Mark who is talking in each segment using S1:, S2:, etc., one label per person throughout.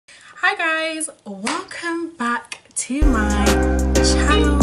S1: Hi guys, welcome back to my channel.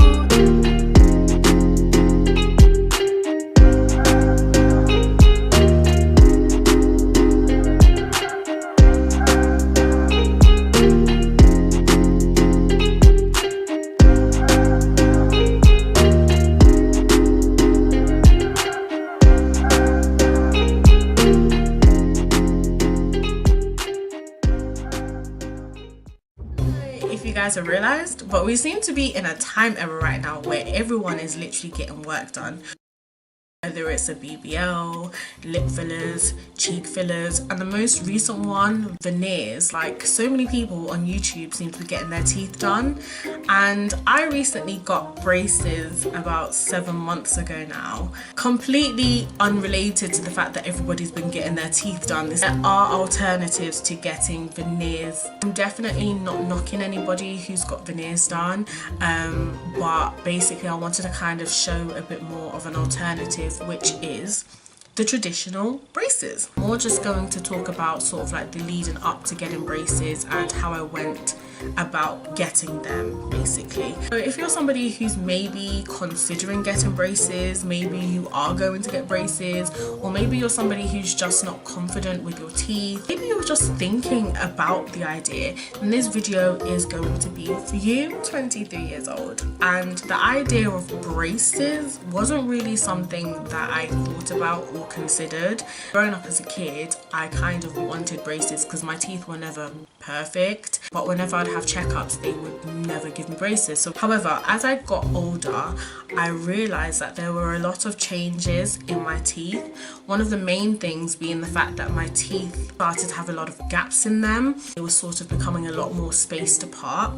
S1: If you guys have realized, but we seem to be in a time era right now where everyone is literally getting work done. Whether it's a BBL, lip fillers, cheek fillers, and the most recent one, veneers. Like, so many people on YouTube seem to be getting their teeth done, and I recently got braces about 7 months ago now. Completely unrelated to the fact that everybody's been getting their teeth done. There are alternatives to getting veneers. I'm definitely not knocking anybody who's got veneers done, but basically I wanted to kind of show a bit more of an alternative, which is the traditional braces. More just going to talk about sort of like the leading up to getting braces and how I went about getting them, basically. So if you're somebody who's maybe considering getting braces, maybe you are going to get braces, or maybe you're somebody who's just not confident with your teeth, maybe you're just thinking about the idea, then this video is going to be for you. 23 years old, and the idea of braces wasn't really something that I thought about or considered. Growing up as a kid, I kind of wanted braces because my teeth were never perfect, but whenever I'd have checkups they would never give me braces. So however, as I got older, I realized that there were a lot of changes in my teeth. One of the main things being the fact that my teeth started to have a lot of gaps in them. It was sort of becoming a lot more spaced apart.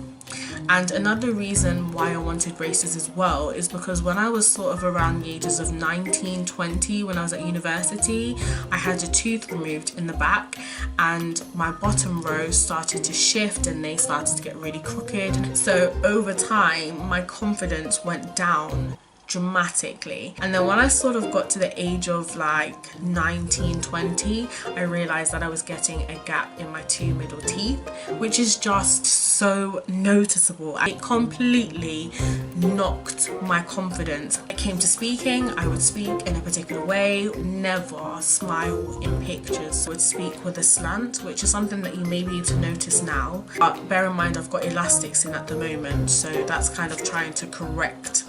S1: And another reason why I wanted braces as well is because when I was sort of around the ages of 19, 20, when I was at university, I had a tooth removed in the back and my bottom row started to shift and they started to get really crooked. So over time, my confidence went down dramatically. And then when I sort of got to the age of like 19, 20, I realized that I was getting a gap in my two middle teeth, which is just so noticeable. It completely knocked my confidence. It came to speaking, I would speak in a particular way, never smile in pictures. I would speak with a slant, which is something that you may be able to notice now, but bear in mind I've got elastics in at the moment, so that's kind of trying to correct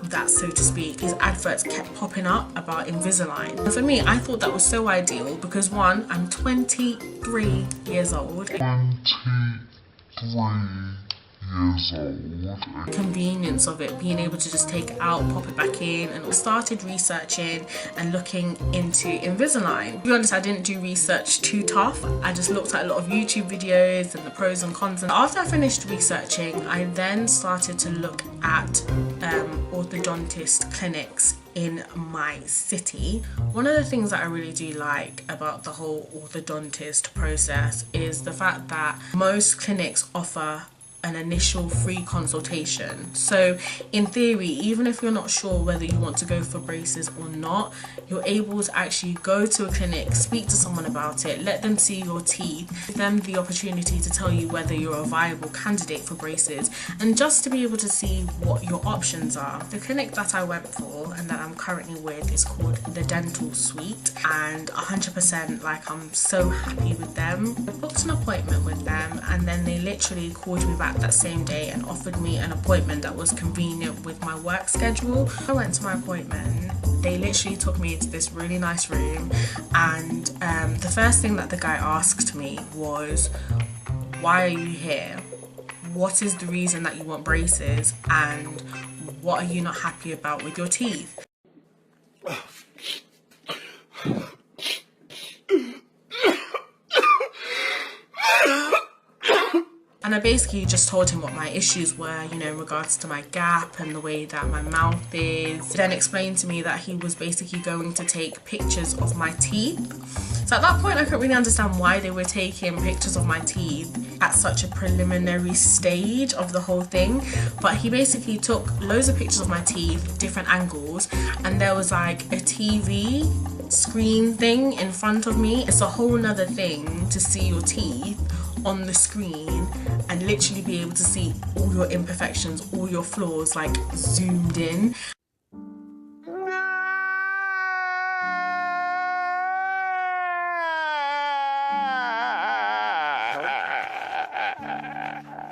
S1: that, so to speak. These adverts kept popping up about Invisalign, and for me I thought that was so ideal because one, I'm 23 years old. Convenience of it, being able to just take it out, pop it back in, and I started researching and looking into Invisalign. To be honest, I didn't do research too tough. I just looked at a lot of YouTube videos and the pros and cons, and after I finished researching, I then started to look at orthodontist clinics in my city. One of the things that I really do like about the whole orthodontist process is the fact that most clinics offer an initial free consultation. So in theory, even if you're not sure whether you want to go for braces or not, you're able to actually go to a clinic, speak to someone about it, let them see your teeth, give them the opportunity to tell you whether you're a viable candidate for braces, and just to be able to see what your options are. The clinic that I went for and that I'm currently with is called the Dental Suite, and 100% like I'm so happy with them. I booked an appointment with them and then they literally called me back that same day and offered me an appointment that was convenient with my work schedule. I went to my appointment. They literally took me into this really nice room, and the first thing that the guy asked me was, why are you here? What is the reason that you want braces, and what are you not happy about with your teeth? And I basically just told him what my issues were, you know, in regards to my gap and the way that my mouth is. He then explained to me that he was basically going to take pictures of my teeth. So at that point I couldn't really understand why they were taking pictures of my teeth at such a preliminary stage of the whole thing. But he basically took loads of pictures of my teeth, different angles, and there was like a TV screen thing in front of me. It's a whole nother thing to see your teeth on the screen and literally be able to see all your imperfections, all your flaws, like zoomed in.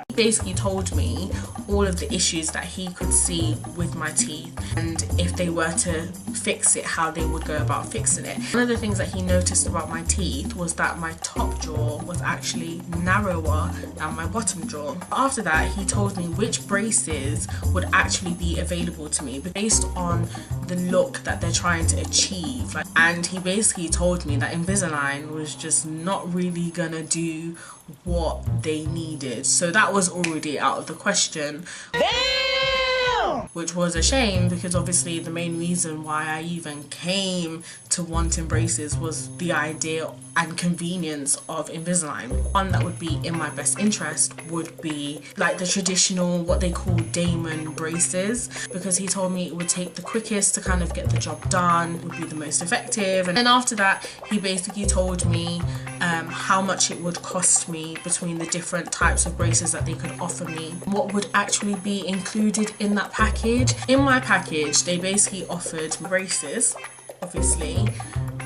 S1: He basically told me all of the issues that he could see with my teeth, and if they were to fix it, how they would go about fixing it. One of the things that he noticed about my teeth was that my top jaw was actually narrower than my bottom jaw. After that, he told me which braces would actually be available to me based on the look that they're trying to achieve. And he basically told me that Invisalign was just not really gonna do what they needed, so that was already out of the question. Damn! Which was a shame, because obviously the main reason why I even came to wanting braces was the idea and convenience of Invisalign. One that would be in my best interest would be like the traditional, what they call Damon braces, because he told me it would take the quickest to kind of get the job done, would be the most effective. And then after that, he basically told me how much it would cost me between the different types of braces that they could offer me, what would actually be included in that package. In my package, they basically offered braces, obviously,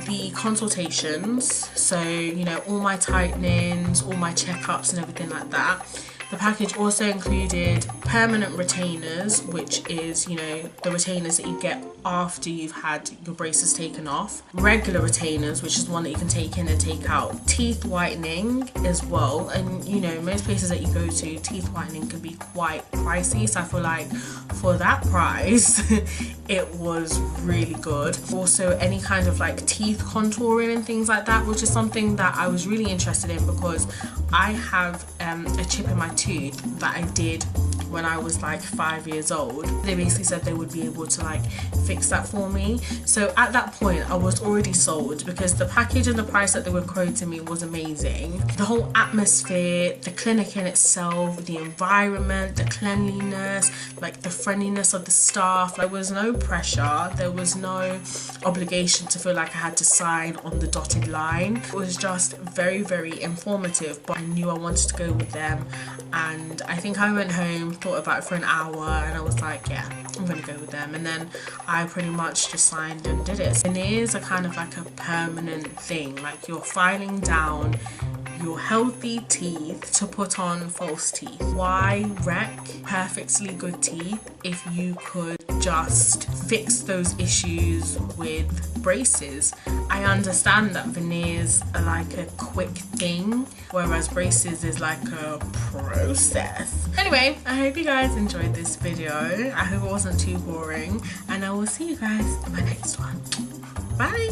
S1: the consultations, so you know, all my tightenings, all my checkups and everything like that. The package also included permanent retainers, which is, you know, the retainers that you get after you've had your braces taken off. Regular retainers, which is one that you can take in and take out. Teeth whitening as well. And, you know, most places that you go to, teeth whitening can be quite pricey. So I feel like for that price, it was really good. Also, any kind of like teeth contouring and things like that, which is something that I was really interested in, because I have a chip in my tooth that I did when I was like 5 years old. They basically said they would be able to like fix that for me. So at that point I was already sold, because the package and the price that they were quoting me was amazing. The whole atmosphere, the clinic in itself, the environment, the cleanliness, like the friendliness of the staff. There was no pressure, there was no obligation to feel like I had to sign on the dotted line. It was just very, very informative, but I knew I wanted to go with them. And I think I went home, thought about it for an hour, and I was like, yeah, I'm gonna go with them. And then I pretty much just signed and did it. Veneers are kind of like a permanent thing, like you're filing down your healthy teeth to put on false teeth. Why wreck perfectly good teeth if you could just fix those issues with braces? I understand that veneers are like a quick thing, whereas braces is like a process. Anyway, I hope you guys enjoyed this video. I hope it wasn't too boring, and I will see you guys in my next one. Bye!